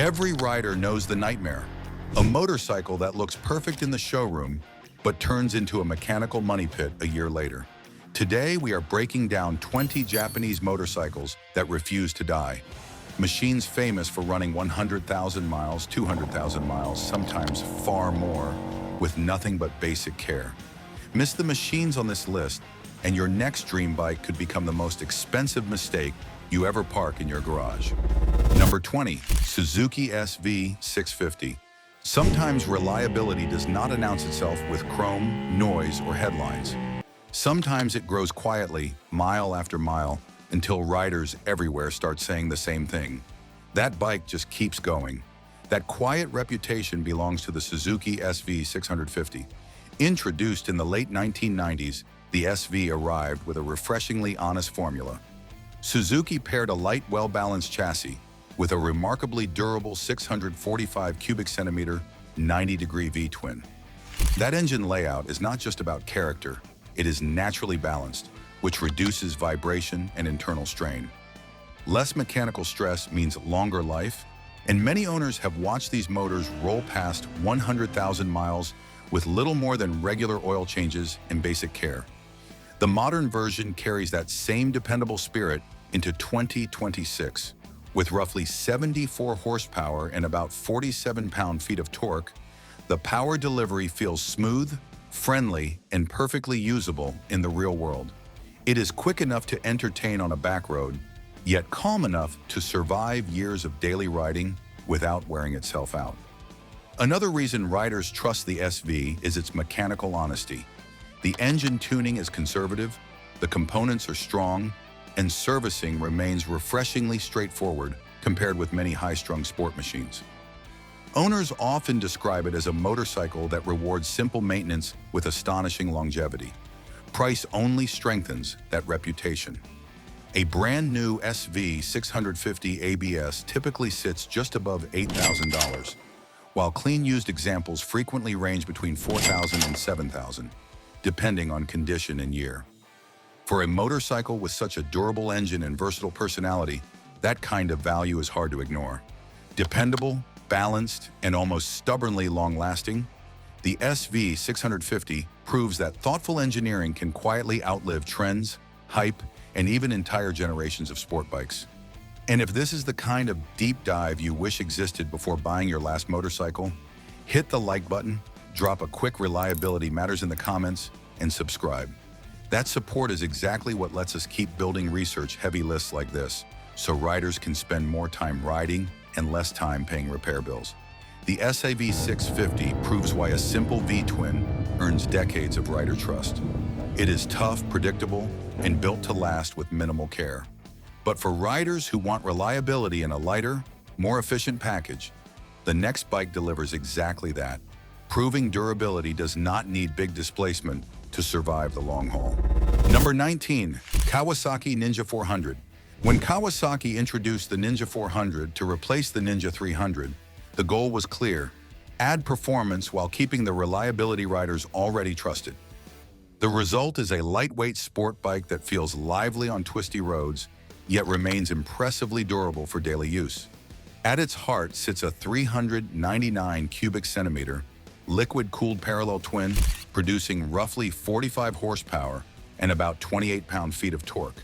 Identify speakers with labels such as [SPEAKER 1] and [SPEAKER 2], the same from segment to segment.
[SPEAKER 1] Every rider knows the nightmare. A motorcycle that looks perfect in the showroom, but turns into a mechanical money pit a year later. Today, we are breaking down 20 Japanese motorcycles that refuse to die. Machines famous for running 100,000 miles, 200,000 miles, sometimes far more, with nothing but basic care. Miss the machines on this list, and your next dream bike could become the most expensive mistake you ever park in your garage. Number 20, Suzuki SV 650. Sometimes reliability does not announce itself with chrome, noise, or headlines. Sometimes it grows quietly, mile after mile, until riders everywhere start saying the same thing. That bike just keeps going. That quiet reputation belongs to the Suzuki SV 650. Introduced in the late 1990s, the SV arrived with a refreshingly honest formula. Suzuki paired a light, well-balanced chassis with a remarkably durable 645 cubic centimeter, 90-degree V-twin. That engine layout is not just about character, it is naturally balanced, which reduces vibration and internal strain. Less mechanical stress means longer life, and many owners have watched these motors roll past 100,000 miles with little more than regular oil changes and basic care. The modern version carries that same dependable spirit into 2026. With roughly 74 horsepower and about 47 pound-feet of torque, the power delivery feels smooth, friendly, and perfectly usable in the real world. It is quick enough to entertain on a back road, yet calm enough to survive years of daily riding without wearing itself out. Another reason riders trust the SV is its mechanical honesty. The engine tuning is conservative, the components are strong, and servicing remains refreshingly straightforward compared with many high-strung sport machines. Owners often describe it as a motorcycle that rewards simple maintenance with astonishing longevity. Price only strengthens that reputation. A brand new SV 650 ABS typically sits just above $8,000, while clean used examples frequently range between $4,000 and $7,000, depending on condition and year. For a motorcycle with such a durable engine and versatile personality, that kind of value is hard to ignore. Dependable, balanced, and almost stubbornly long-lasting, the SV 650 proves that thoughtful engineering can quietly outlive trends, hype, and even entire generations of sport bikes. And if this is the kind of deep dive you wish existed before buying your last motorcycle, hit the like button, drop a quick reliability matters in the comments, and subscribe. That support is exactly what lets us keep building research-heavy lists like this, so riders can spend more time riding and less time paying repair bills. The SV 650 proves why a simple V-twin earns decades of rider trust. It is tough, predictable, and built to last with minimal care. But for riders who want reliability in a lighter, more efficient package, the next bike delivers exactly that. Proving durability does not need big displacement to survive the long haul. Number 19, Kawasaki Ninja 400. When Kawasaki introduced the Ninja 400 to replace the Ninja 300, the goal was clear: add performance while keeping the reliability riders already trusted. The result is a lightweight sport bike that feels lively on twisty roads, yet remains impressively durable for daily use. At its heart sits a 399 cubic centimeter, liquid-cooled parallel twin, producing roughly 45 horsepower and about 28 pound-feet of torque.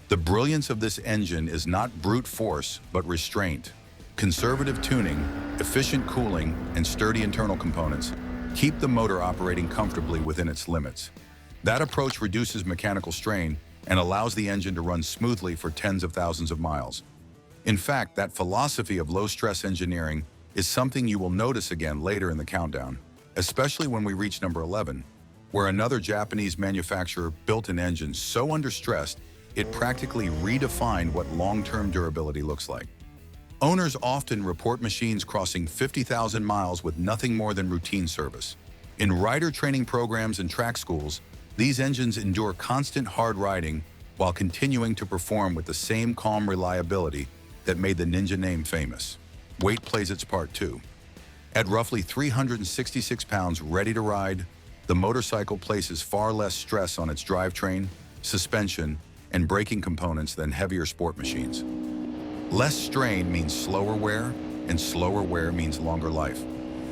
[SPEAKER 1] The brilliance of this engine is not brute force, but restraint. Conservative tuning, efficient cooling, and sturdy internal components keep the motor operating comfortably within its limits. That approach reduces mechanical strain and allows the engine to run smoothly for tens of thousands of miles. In fact, that philosophy of low-stress engineering is something you will notice again later in the countdown, especially when we reach number 11, where another Japanese manufacturer built an engine so under-stressed it practically redefined what long-term durability looks like. Owners often report machines crossing 50,000 miles with nothing more than routine service. In rider training programs and track schools, these engines endure constant hard riding while continuing to perform with the same calm reliability that made the Ninja name famous. Weight plays its part too. At roughly 366 pounds ready to ride, the motorcycle places far less stress on its drivetrain, suspension, and braking components than heavier sport machines. Less strain means slower wear, and slower wear means longer life.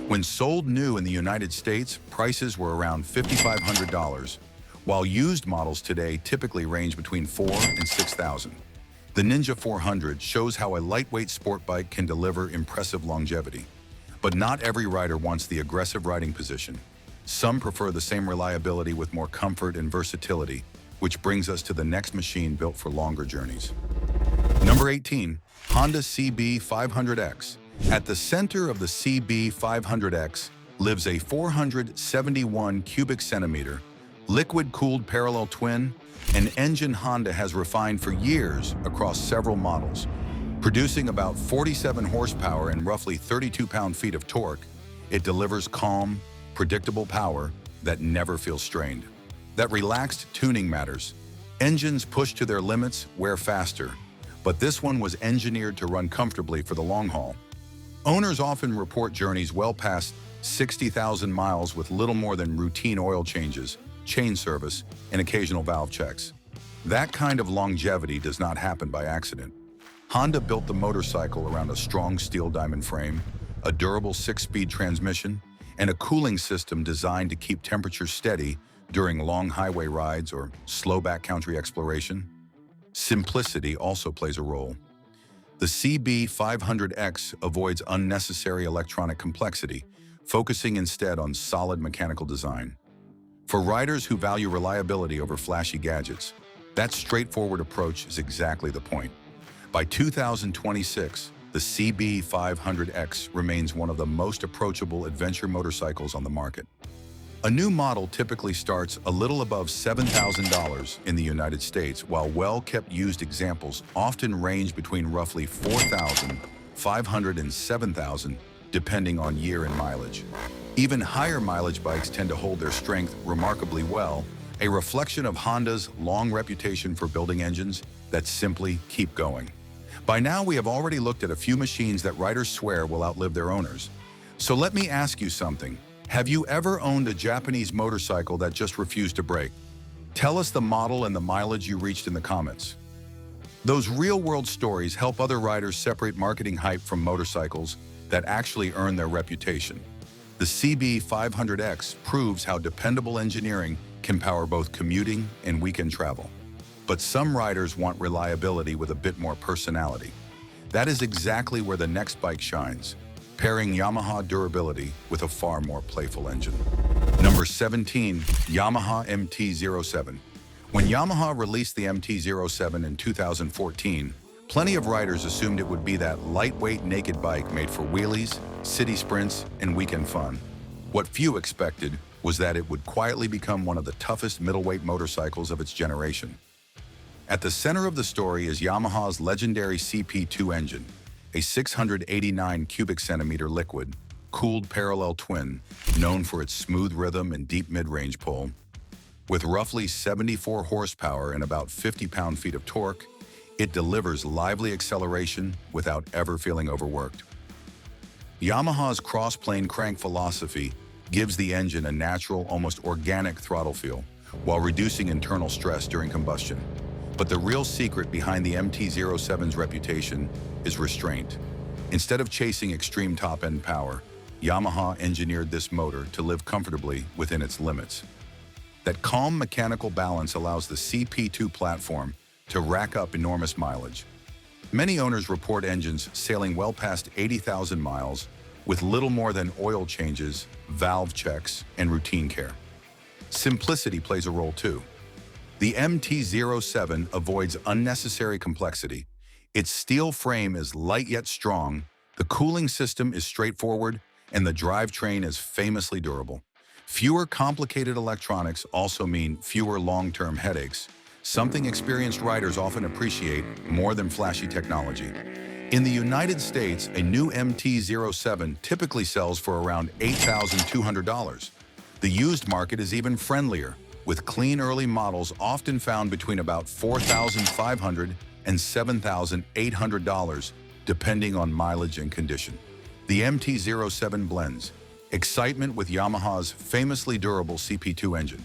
[SPEAKER 1] When sold new in the United States, prices were around $5,500, while used models today typically range between $4,000 and $6,000. The Ninja 400 shows how a lightweight sport bike can deliver impressive longevity. But not every rider wants the aggressive riding position. Some prefer the same reliability with more comfort and versatility, which brings us to the next machine built for longer journeys. Number 18, Honda CB500X. At the center of the CB500X lives a 471 cubic centimeter, liquid-cooled parallel twin, an engine Honda has refined for years across several models. Producing about 47 horsepower and roughly 32 pound-feet of torque, it delivers calm, predictable power that never feels strained. That relaxed tuning matters. Engines pushed to their limits wear faster, but this one was engineered to run comfortably for the long haul. Owners often report journeys well past 60,000 miles with little more than routine oil changes, chain service, and occasional valve checks. That kind of longevity does not happen by accident. Honda built the motorcycle around a strong steel diamond frame, a durable 6-speed transmission, and a cooling system designed to keep temperatures steady during long highway rides or slow backcountry exploration. Simplicity also plays a role. The CB500X avoids unnecessary electronic complexity, focusing instead on solid mechanical design. For riders who value reliability over flashy gadgets, that straightforward approach is exactly the point. By 2026, the CB500X remains one of the most approachable adventure motorcycles on the market. A new model typically starts a little above $7,000 in the United States, while well-kept used examples often range between roughly $4,500 and $7,000, depending on year and mileage. Even higher mileage bikes tend to hold their strength remarkably well, a reflection of Honda's long reputation for building engines that simply keep going. By now, we have already looked at a few machines that riders swear will outlive their owners. So let me ask you something. Have you ever owned a Japanese motorcycle that just refused to brake? Tell us the model and the mileage you reached in the comments. Those real-world stories help other riders separate marketing hype from motorcycles that actually earn their reputation. The CB500X proves how dependable engineering can power both commuting and weekend travel. But some riders want reliability with a bit more personality. That is exactly where the next bike shines, pairing Yamaha durability with a far more playful engine. Number 17, Yamaha MT-07. When Yamaha released the MT-07 in 2014, plenty of riders assumed it would be that lightweight naked bike made for wheelies, city sprints, and weekend fun. What few expected was that it would quietly become one of the toughest middleweight motorcycles of its generation. At the center of the story is Yamaha's legendary CP2 engine, a 689 cubic centimeter liquid, cooled parallel twin, known for its smooth rhythm and deep mid-range pull. With roughly 74 horsepower and about 50 pound-feet of torque, it delivers lively acceleration without ever feeling overworked. Yamaha's cross-plane crank philosophy gives the engine a natural, almost organic throttle feel, while reducing internal stress during combustion. But the real secret behind the MT-07's reputation is restraint. Instead of chasing extreme top-end power, Yamaha engineered this motor to live comfortably within its limits. That calm mechanical balance allows the CP2 platform to rack up enormous mileage. Many owners report engines sailing well past 80,000 miles with little more than oil changes, valve checks, and routine care. Simplicity plays a role too. The MT-07 avoids unnecessary complexity. Its steel frame is light yet strong, the cooling system is straightforward, and the drivetrain is famously durable. Fewer complicated electronics also mean fewer long-term headaches, something experienced riders often appreciate more than flashy technology. In the United States, a new MT-07 typically sells for around $8,200. The used market is even friendlier, with clean early models often found between about $4,500 and $7,800, depending on mileage and condition. The MT-07 blends excitement with Yamaha's famously durable CP2 engine.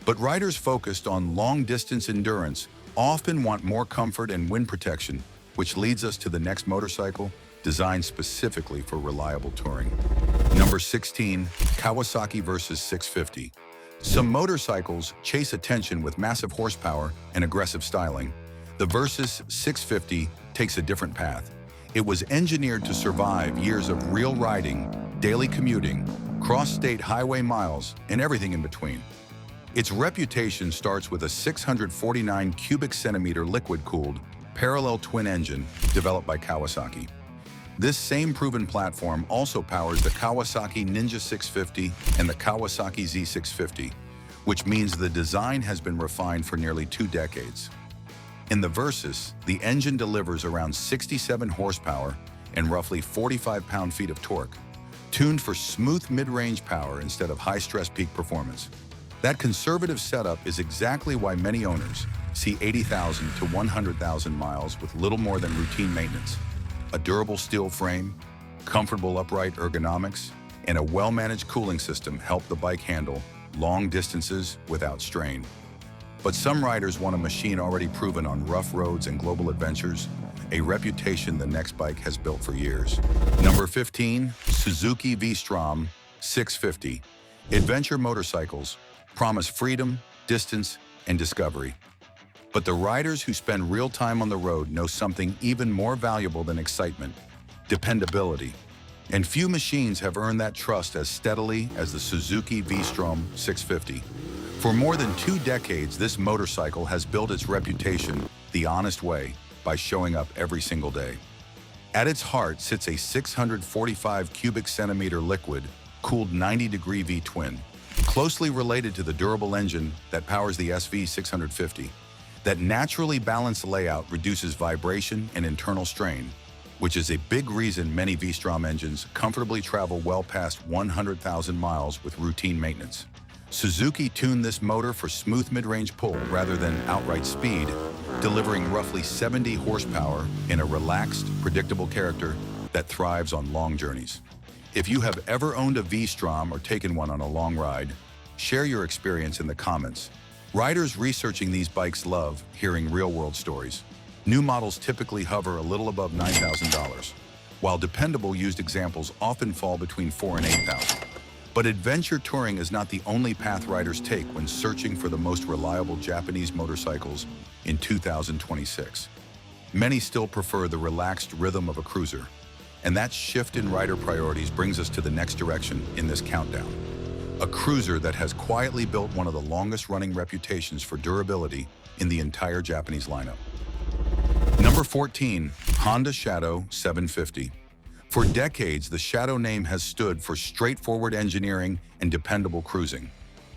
[SPEAKER 1] But riders focused on long-distance endurance often want more comfort and wind protection, which leads us to the next motorcycle, designed specifically for reliable touring. Number 16, Kawasaki Versys 650. Some motorcycles chase attention with massive horsepower and aggressive styling. The Versys 650 takes a different path. It was engineered to survive years of real riding, daily commuting, cross-state highway miles, and everything in between. Its reputation starts with a 649 cubic centimeter liquid-cooled, parallel twin engine developed by Kawasaki. This same proven platform also powers the Kawasaki Ninja 650 and the Kawasaki Z650, which means the design has been refined for nearly 2 decades. In the Versys, the engine delivers around 67 horsepower and roughly 45 pound-feet of torque, tuned for smooth mid-range power instead of high-stress peak performance. That conservative setup is exactly why many owners see 80,000 to 100,000 miles with little more than routine maintenance. A durable steel frame, comfortable upright ergonomics, and a well-managed cooling system help the bike handle long distances without strain. But some riders want a machine already proven on rough roads and global adventures, a reputation the next bike has built for years. Number 15, Suzuki V-Strom 650. Adventure motorcycles promise freedom, distance, and discovery. But the riders who spend real time on the road know something even more valuable than excitement: dependability. And few machines have earned that trust as steadily as the Suzuki V-Strom 650. For more than 2 decades, this motorcycle has built its reputation the honest way, by showing up every single day. At its heart sits a 645 cubic centimeter liquid-cooled 90-degree V-twin, closely related to the durable engine that powers the SV 650. That naturally balanced layout reduces vibration and internal strain, which is a big reason many V-Strom engines comfortably travel well past 100,000 miles with routine maintenance. Suzuki tuned this motor for smooth mid-range pull rather than outright speed, delivering roughly 70 horsepower in a relaxed, predictable character that thrives on long journeys. If you have ever owned a V-Strom or taken one on a long ride, share your experience in the comments. Riders researching these bikes love hearing real-world stories. New models typically hover a little above $9,000, while dependable used examples often fall between $4,000 and $8,000. But adventure touring is not the only path riders take when searching for the most reliable Japanese motorcycles in 2026. Many still prefer the relaxed rhythm of a cruiser, and that shift in rider priorities brings us to the next direction in this countdown: a cruiser that has quietly built one of the longest-running reputations for durability in the entire Japanese lineup. Number 14, Honda Shadow 750. For decades, the Shadow name has stood for straightforward engineering and dependable cruising.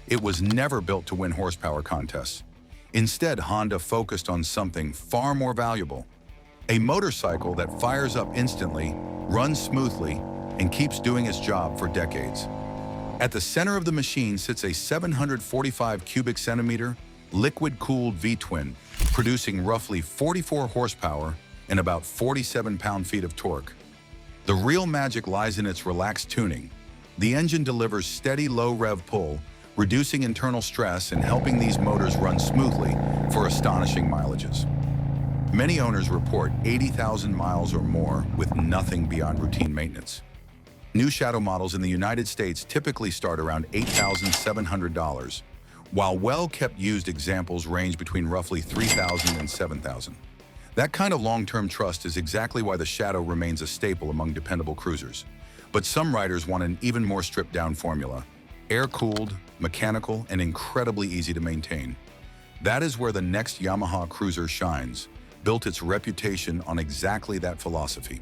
[SPEAKER 1] It was never built to win horsepower contests. Instead, Honda focused on something far more valuable: a motorcycle that fires up instantly, runs smoothly, and keeps doing its job for decades. At the center of the machine sits a 745 cubic centimeter liquid-cooled V-twin, producing roughly 44 horsepower and about 47 pound-feet of torque. The real magic lies in its relaxed tuning. The engine delivers steady low-rev pull, reducing internal stress and helping these motors run smoothly for astonishing mileages. Many owners report 80,000 miles or more with nothing beyond routine maintenance. New Shadow models in the United States typically start around $8,700, while well-kept used examples range between roughly $3,000 and $7,000. That kind of long-term trust is exactly why the Shadow remains a staple among dependable cruisers. But some riders want an even more stripped-down formula: air-cooled, mechanical, and incredibly easy to maintain. That is where the next Yamaha cruiser shines, built its reputation on exactly that philosophy.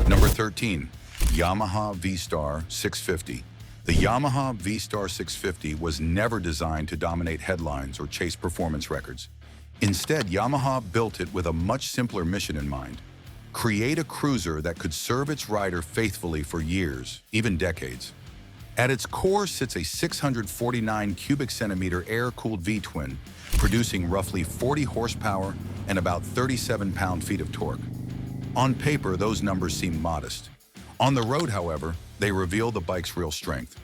[SPEAKER 1] Number 13, Yamaha V-Star 650. The Yamaha V-Star 650 was never designed to dominate headlines or chase performance records. Instead, Yamaha built it with a much simpler mission in mind: create a cruiser that could serve its rider faithfully for years, even decades. At its core sits a 649 cubic centimeter air-cooled V-twin, producing roughly 40 horsepower and about 37 pound-feet of torque. On paper, those numbers seem modest. On the road, however, they reveal the bike's real strength.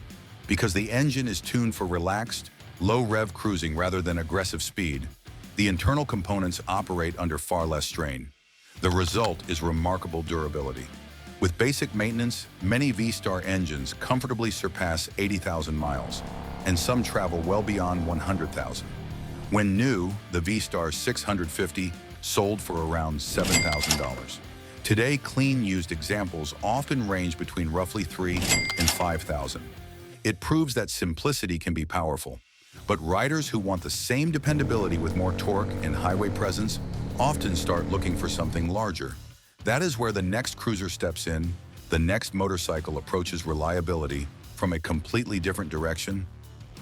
[SPEAKER 1] Because the engine is tuned for relaxed, low-rev cruising rather than aggressive speed, the internal components operate under far less strain. The result is remarkable durability. With basic maintenance, many V-Star engines comfortably surpass 80,000 miles, and some travel well beyond 100,000. When new, the V-Star 650 sold for around $7,000. Today, clean used examples often range between roughly $3,000 and $5,000. It proves that simplicity can be powerful, but riders who want the same dependability with more torque and highway presence often start looking for something larger. That is where the next cruiser steps in. The next motorcycle approaches reliability from a completely different direction.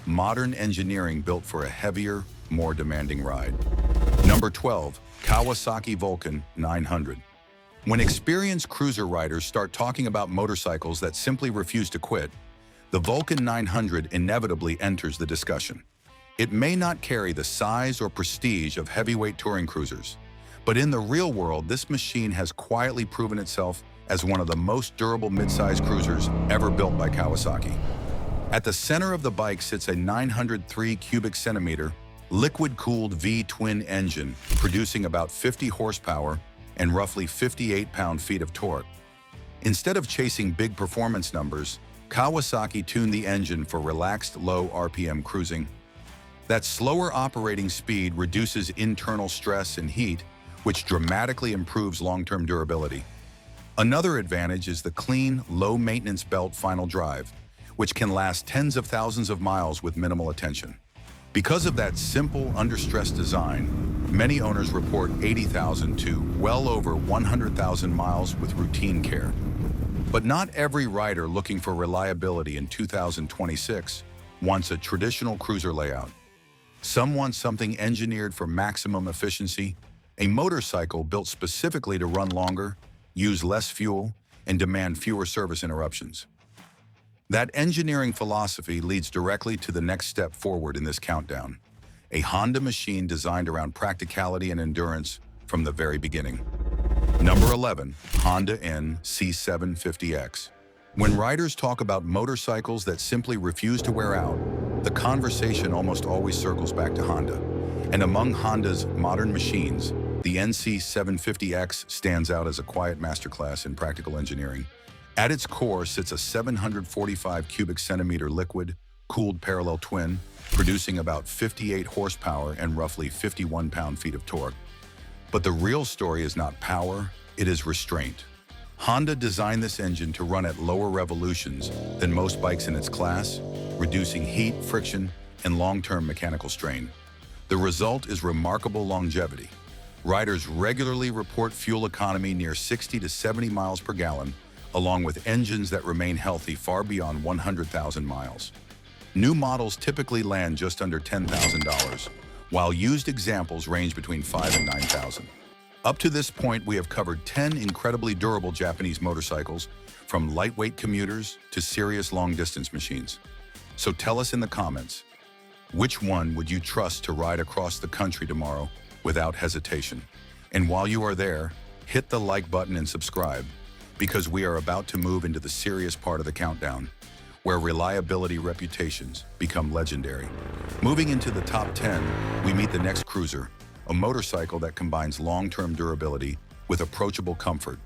[SPEAKER 1] Modern engineering built for a heavier, more demanding ride. Number 12, Kawasaki Vulcan 900. When experienced cruiser riders start talking about motorcycles that simply refuse to quit, the Vulcan 900 inevitably enters the discussion. It may not carry the size or prestige of heavyweight touring cruisers, but in the real world, this machine has quietly proven itself as one of the most durable midsize cruisers ever built by Kawasaki. At the center of the bike sits a 903 cubic centimeter liquid-cooled V-twin engine, producing about 50 horsepower and roughly 58 pound-feet of torque. Instead of chasing big performance numbers, Kawasaki tuned the engine for relaxed, low RPM cruising. That slower operating speed reduces internal stress and heat, which dramatically improves long-term durability. Another advantage is the clean, low-maintenance belt final drive, which can last tens of thousands of miles with minimal attention. Because of that simple, under-stress design, many owners report 80,000 to well over 100,000 miles with routine care. But not every rider looking for reliability in 2026 wants a traditional cruiser layout. Some want something engineered for maximum efficiency, a motorcycle built specifically to run longer, use less fuel, and demand fewer service interruptions. That engineering philosophy leads directly to the next step forward in this countdown, a Honda machine designed around practicality and endurance from the very beginning. Number 11, Honda NC750X. When riders talk about motorcycles that simply refuse to wear out, the conversation almost always circles back to Honda. And among Honda's modern machines, the NC750X stands out as a quiet masterclass in practical engineering. At its core sits a 745 cubic centimeter liquid-cooled parallel twin, producing about 58 horsepower and roughly 51 pound-feet of torque. But the real story is not power, it is restraint. Honda designed this engine to run at lower revolutions than most bikes in its class, reducing heat, friction, and long-term mechanical strain. The result is remarkable longevity. Riders regularly report fuel economy near 60 to 70 miles per gallon, along with engines that remain healthy far beyond 100,000 miles. New models typically land just under $10,000, while used examples range between $5,000 and $9,000. Up to this point, we have covered 10 incredibly durable Japanese motorcycles, from lightweight commuters to serious long-distance machines. So tell us in the comments, which one would you trust to ride across the country tomorrow without hesitation? And while you are there, hit the like button and subscribe, because we are about to move into the serious part of the countdown, where reliability reputations become legendary. Moving into the top 10, we meet the next cruiser, a motorcycle that combines long-term durability with approachable comfort,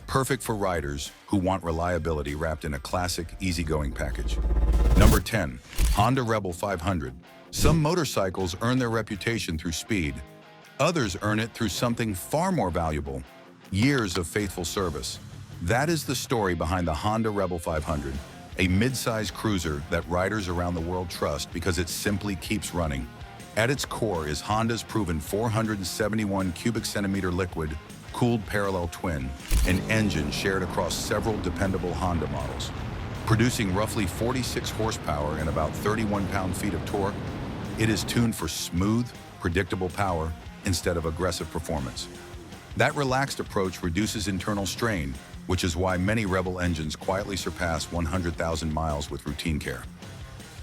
[SPEAKER 1] perfect for riders who want reliability wrapped in a classic, easygoing package. Number 10, Honda Rebel 500. Some motorcycles earn their reputation through speed. Others earn it through something far more valuable, years of faithful service. That is the story behind the Honda Rebel 500, a mid-size cruiser that riders around the world trust because it simply keeps running. At its core is Honda's proven 471 cubic centimeter liquid-cooled parallel twin, an engine shared across several dependable Honda models. Producing roughly 46 horsepower and about 31 pound-feet of torque, it is tuned for smooth, predictable power instead of aggressive performance. That relaxed approach reduces internal strain, which is why many Rebel engines quietly surpass 100,000 miles with routine care.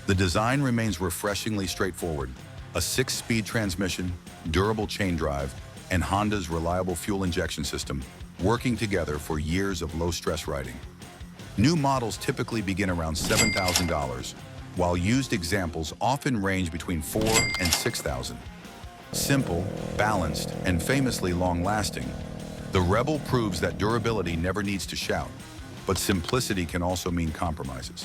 [SPEAKER 1] The design remains refreshingly straightforward: a 6-speed transmission, durable chain drive, and Honda's reliable fuel injection system, working together for years of low-stress riding. New models typically begin around $7,000, while used examples often range between $4,000 and $6,000. Simple, balanced, and famously long-lasting, The Rebel proves that durability never needs to shout, but simplicity can also mean compromises.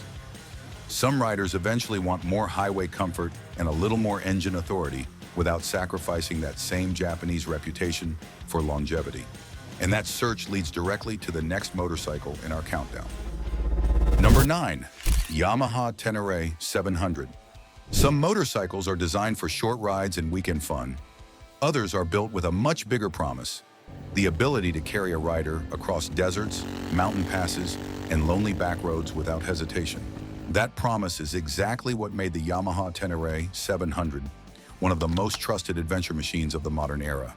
[SPEAKER 1] Some riders eventually want more highway comfort and a little more engine authority without sacrificing that same Japanese reputation for longevity. And that search leads directly to the next motorcycle in our countdown. Number 9. Yamaha Tenere 700. Some motorcycles are designed for short rides and weekend fun. Others are built with a much bigger promise: the ability to carry a rider across deserts, mountain passes, and lonely back roads without hesitation. That promise is exactly what made the Yamaha Tenere 700 one of the most trusted adventure machines of the modern era.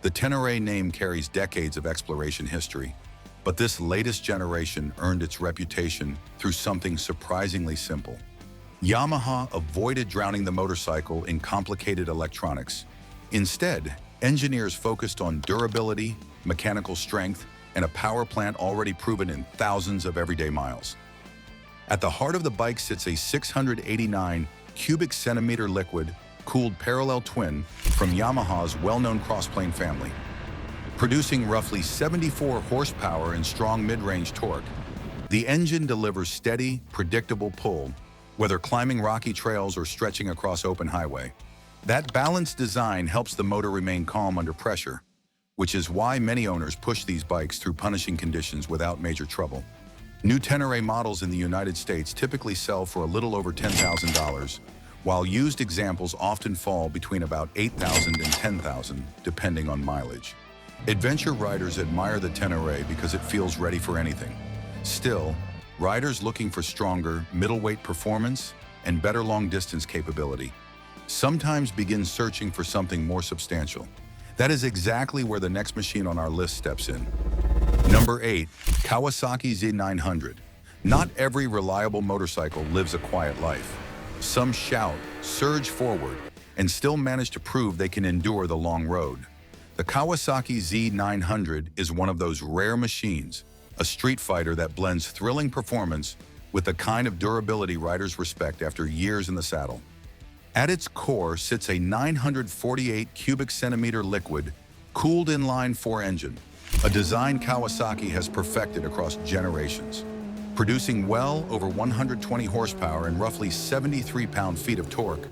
[SPEAKER 1] The Tenere name carries decades of exploration history, but this latest generation earned its reputation through something surprisingly simple. Yamaha avoided drowning the motorcycle in complicated electronics. Instead, engineers focused on durability, mechanical strength, and a power plant already proven in thousands of everyday miles. At the heart of the bike sits a 689 cubic centimeter liquid-cooled parallel twin from Yamaha's well-known crossplane family. Producing roughly 74 horsepower and strong mid-range torque, the engine delivers steady, predictable pull, whether climbing rocky trails or stretching across open highway. That balanced design helps the motor remain calm under pressure, which is why many owners push these bikes through punishing conditions without major trouble. New Tenere models in the United States typically sell for a little over $10,000, while used examples often fall between about $8,000 and $10,000, depending on mileage. Adventure riders admire the Tenere because it feels ready for anything. Still, riders looking for stronger, middleweight performance and better long-distance capability sometimes begin searching for something more substantial. That is exactly where the next machine on our list steps in. Number 8. Kawasaki Z900. Not every reliable motorcycle lives a quiet life. Some shout, surge forward, and still manage to prove they can endure the long road. The Kawasaki Z900 is one of those rare machines, a street fighter that blends thrilling performance with the kind of durability riders respect after years in the saddle. At its core sits a 948 cubic centimeter liquid, cooled inline-4 engine, a design Kawasaki has perfected across generations. Producing well over 120 horsepower and roughly 73 pound-feet of torque,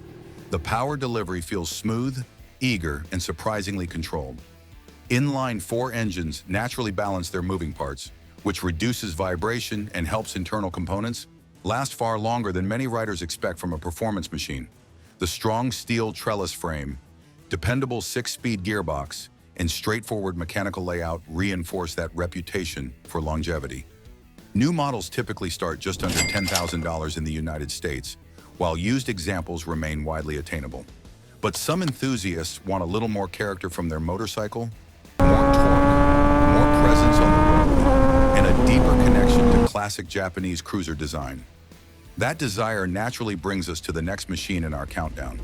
[SPEAKER 1] the power delivery feels smooth, eager, and surprisingly controlled. Inline-4 engines naturally balance their moving parts, which reduces vibration and helps internal components last far longer than many riders expect from a performance machine. The strong steel trellis frame, dependable 6-speed gearbox, and straightforward mechanical layout reinforce that reputation for longevity. New models typically start just under $10,000 in the United States, while used examples remain widely attainable. But some enthusiasts want a little more character from their motorcycle, more torque, more presence on the road, and a deeper connection to classic Japanese cruiser design. That desire naturally brings us to the next machine in our countdown.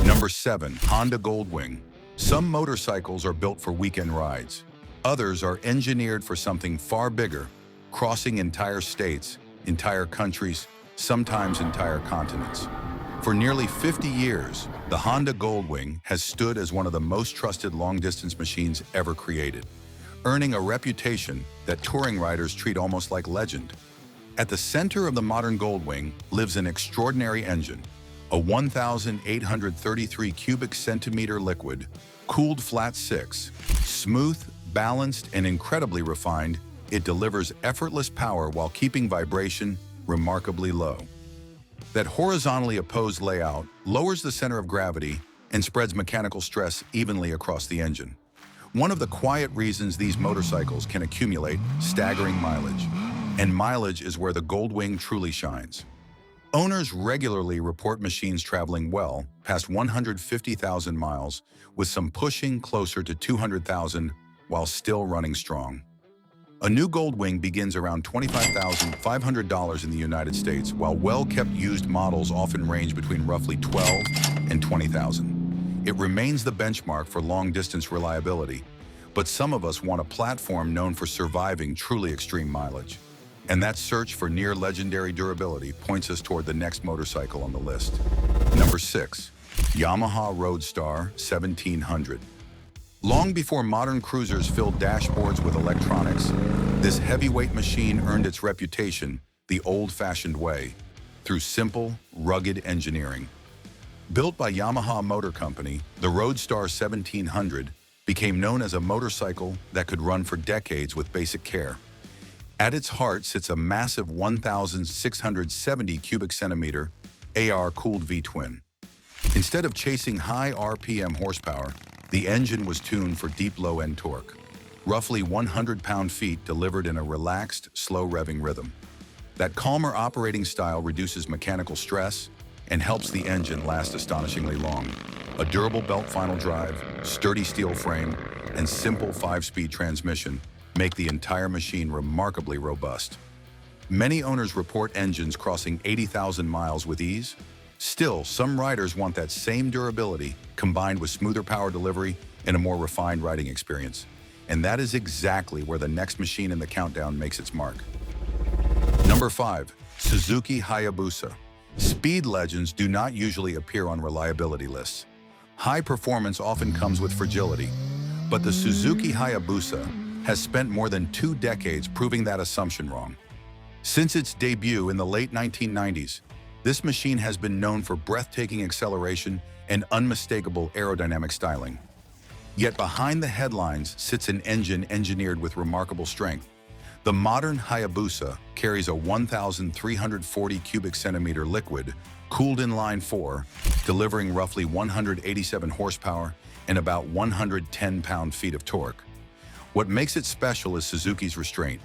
[SPEAKER 1] Number 7. Honda Goldwing. Some motorcycles are built for weekend rides. Others are engineered for something far bigger, crossing entire states, entire countries, sometimes entire continents. For nearly 50 years, the Honda Goldwing has stood as one of the most trusted long-distance machines ever created, earning a reputation that touring riders treat almost like legend. At the center of the modern Goldwing lives an extraordinary engine, a 1,833 cubic centimeter liquid, cooled flat 6. Smooth, balanced, and incredibly refined, it delivers effortless power while keeping vibration remarkably low. That horizontally opposed layout lowers the center of gravity and spreads mechanical stress evenly across the engine. One of the quiet reasons these motorcycles can accumulate staggering mileage. And mileage is where the Goldwing truly shines. Owners regularly report machines traveling well past 150,000 miles, with some pushing closer to 200,000 while still running strong. A new Goldwing begins around $25,500 in the United States, while well-kept used models often range between roughly $12,000 and $20,000. It remains the benchmark for long-distance reliability, but some of us want a platform known for surviving truly extreme mileage. And that search for near-legendary durability points us toward the next motorcycle on the list. Number 6. Yamaha Roadstar 1700. Long before modern cruisers filled dashboards with electronics, this heavyweight machine earned its reputation the old-fashioned way, through simple, rugged engineering. Built by Yamaha Motor Company, the Roadstar 1700 became known as a motorcycle that could run for decades with basic care. At its heart sits a massive 1,670 cubic centimeter AR-cooled V-twin. Instead of chasing high RPM horsepower, the engine was tuned for deep low-end torque, roughly 100 pound-feet delivered in a relaxed, slow-revving rhythm. That calmer operating style reduces mechanical stress and helps the engine last astonishingly long. A durable belt final drive, sturdy steel frame, and simple 5-speed transmission make the entire machine remarkably robust. Many owners report engines crossing 80,000 miles with ease. Still, some riders want that same durability combined with smoother power delivery and a more refined riding experience. And that is exactly where the next machine in the countdown makes its mark. Number 5. Suzuki Hayabusa. Speed legends do not usually appear on reliability lists. High performance often comes with fragility, but the Suzuki Hayabusa has spent more than 2 decades proving that assumption wrong. Since its debut in the late 1990s, this machine has been known for breathtaking acceleration and unmistakable aerodynamic styling. Yet behind the headlines sits an engine engineered with remarkable strength. The modern Hayabusa carries a 1,340 cubic centimeter liquid, cooled inline 4, delivering roughly 187 horsepower and about 110 pound-feet of torque. What makes it special is Suzuki's restraint.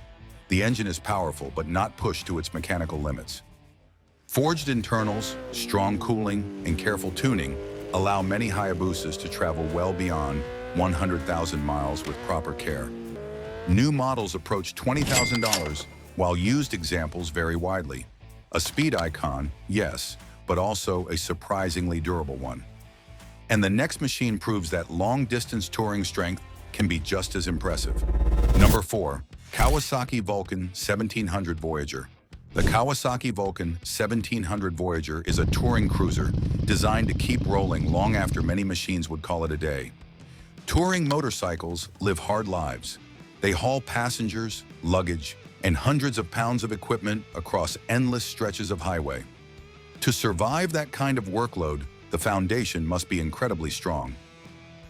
[SPEAKER 1] The engine is powerful but not pushed to its mechanical limits. Forged internals, strong cooling, and careful tuning allow many Hayabusas to travel well beyond 100,000 miles with proper care. New models approach $20,000, while used examples vary widely. A speed icon, yes, but also a surprisingly durable one. And the next machine proves that long-distance touring strength can be just as impressive. Number 4. Kawasaki Vulcan 1700 Voyager. The Kawasaki Vulcan 1700 Voyager is a touring cruiser designed to keep rolling long after many machines would call it a day. Touring motorcycles live hard lives. They haul passengers, luggage, and hundreds of pounds of equipment across endless stretches of highway. To survive that kind of workload, the foundation must be incredibly strong.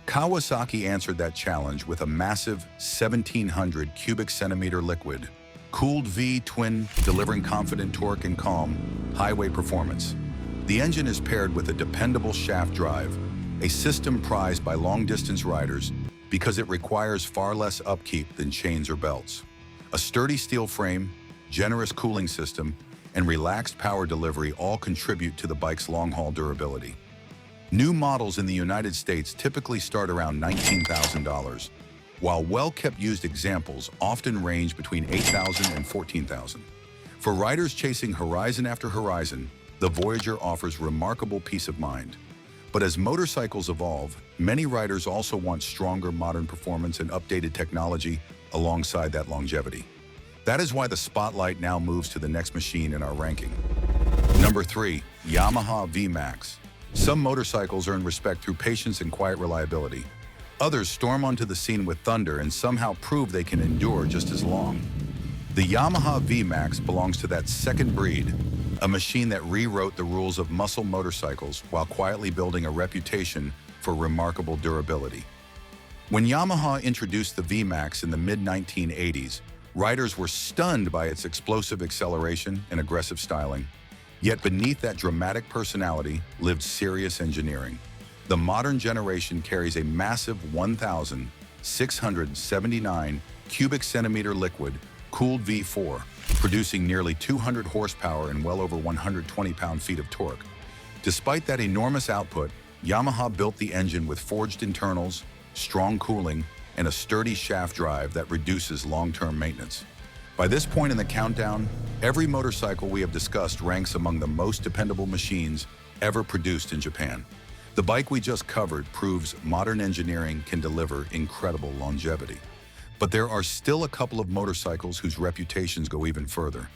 [SPEAKER 1] Kawasaki answered that challenge with a massive 1,700 cubic centimeter liquid, cooled V-twin delivering confident torque and calm highway performance. The engine is paired with a dependable shaft drive, a system prized by long-distance riders because it requires far less upkeep than chains or belts. A sturdy steel frame, generous cooling system, and relaxed power delivery all contribute to the bike's long-haul durability. New models in the United States typically start around $19,000, while well-kept used examples often range between $8,000 and $14,000. For riders chasing horizon after horizon, the Voyager offers remarkable peace of mind. But as motorcycles evolve, many riders also want stronger modern performance and updated technology alongside that longevity. That is why the spotlight now moves to the next machine in our ranking. Number 3. Yamaha V-Max. Some motorcycles earn respect through patience and quiet reliability. Others storm onto the scene with thunder and somehow prove they can endure just as long. The Yamaha V-Max belongs to that second breed, a machine that rewrote the rules of muscle motorcycles while quietly building a reputation for remarkable durability. When Yamaha introduced the V-Max in the mid-1980s, riders were stunned by its explosive acceleration and aggressive styling. Yet beneath that dramatic personality lived serious engineering. The modern generation carries a massive 1,679 cubic centimeter liquid cooled V4, producing nearly 200 horsepower and well over 120 pound-feet of torque. Despite that enormous output, Yamaha built the engine with forged internals, strong cooling, and a sturdy shaft drive that reduces long-term maintenance. By this point in the countdown, every motorcycle we have discussed ranks among the most dependable machines ever produced in Japan. The bike we just covered proves modern engineering can deliver incredible longevity. But there are still a couple of motorcycles whose reputations go even further.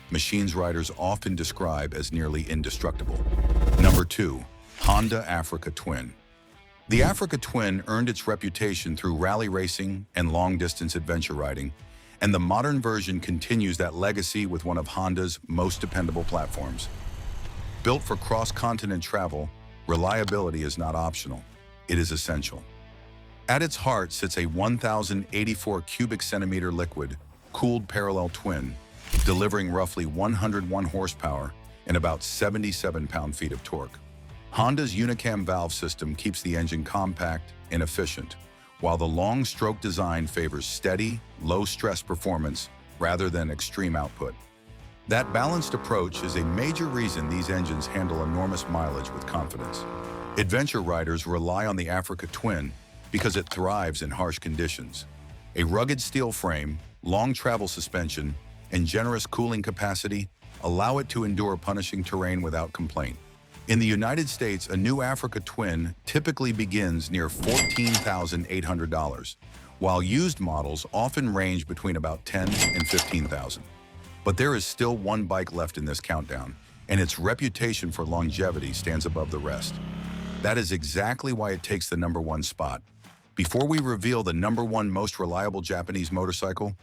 [SPEAKER 1] Machines riders often describe as nearly indestructible. Number 2. Honda Africa Twin. The Africa Twin earned its reputation through rally racing and long-distance adventure riding, and the modern version continues that legacy with one of Honda's most dependable platforms. Built for cross-continent travel, reliability is not optional, it is essential. At its heart sits a 1,084 cubic centimeter liquid, cooled parallel twin, delivering roughly 101 horsepower and about 77 pound-feet of torque. Honda's Unicam valve system keeps the engine compact and efficient, while the long-stroke design favors steady, low-stress performance rather than extreme output. That balanced approach is a major reason these engines handle enormous mileage with confidence. Adventure riders rely on the Africa Twin because it thrives in harsh conditions. A rugged steel frame, long travel suspension, and generous cooling capacity allow it to endure punishing terrain without complaint. In the United States, a new Africa Twin typically begins near $14,800, while used models often range between about $10,000 and $15,000. But there is still one bike left in this countdown, and its reputation for longevity stands above the rest. That is exactly why it takes the #1 spot. Before we reveal the #1 most reliable Japanese motorcycle,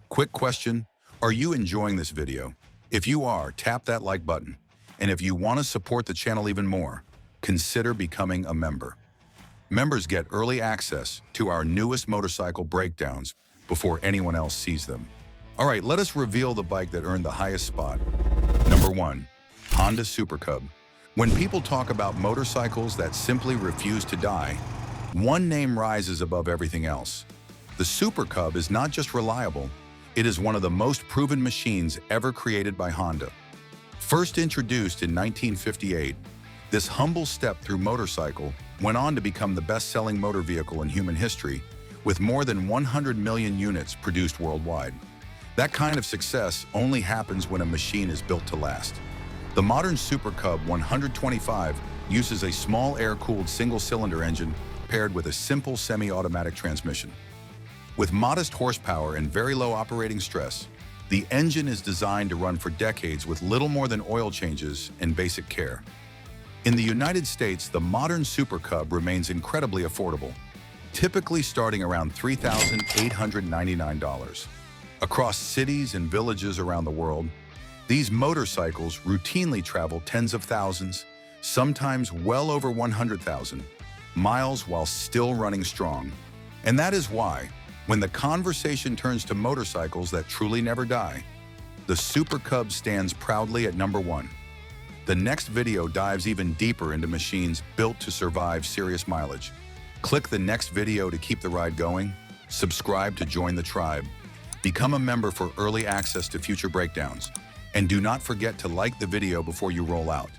[SPEAKER 1] quick question, are you enjoying this video? If you are, tap that like button. And if you want to support the channel even more, consider becoming a member. Members get early access to our newest motorcycle breakdowns before anyone else sees them. All right, let us reveal the bike that earned the highest spot. #1, Honda Super Cub. When people talk about motorcycles that simply refuse to die, one name rises above everything else. The Super Cub is not just reliable, it is one of the most proven machines ever created by Honda. First introduced in 1958, this humble step through motorcycle went on to become the best-selling motor vehicle in human history, with more than 100 million units produced worldwide. That kind of success only happens when a machine is built to last. The modern Super Cub 125 uses a small air-cooled single-cylinder engine paired with a simple semi-automatic transmission. With modest horsepower and very low operating stress, the engine is designed to run for decades with little more than oil changes and basic care. In the United States, the modern Super Cub remains incredibly affordable, typically starting around $3,899. Across cities and villages around the world, these motorcycles routinely travel tens of thousands, sometimes well over 100,000 miles while still running strong. And that is why, when the conversation turns to motorcycles that truly never die, the Super Cub stands proudly at #1. The next video dives even deeper into machines built to survive serious mileage. Click the next video to keep the ride going, subscribe to join the tribe, become a member for early access to future breakdowns, and do not forget to like the video before you roll out.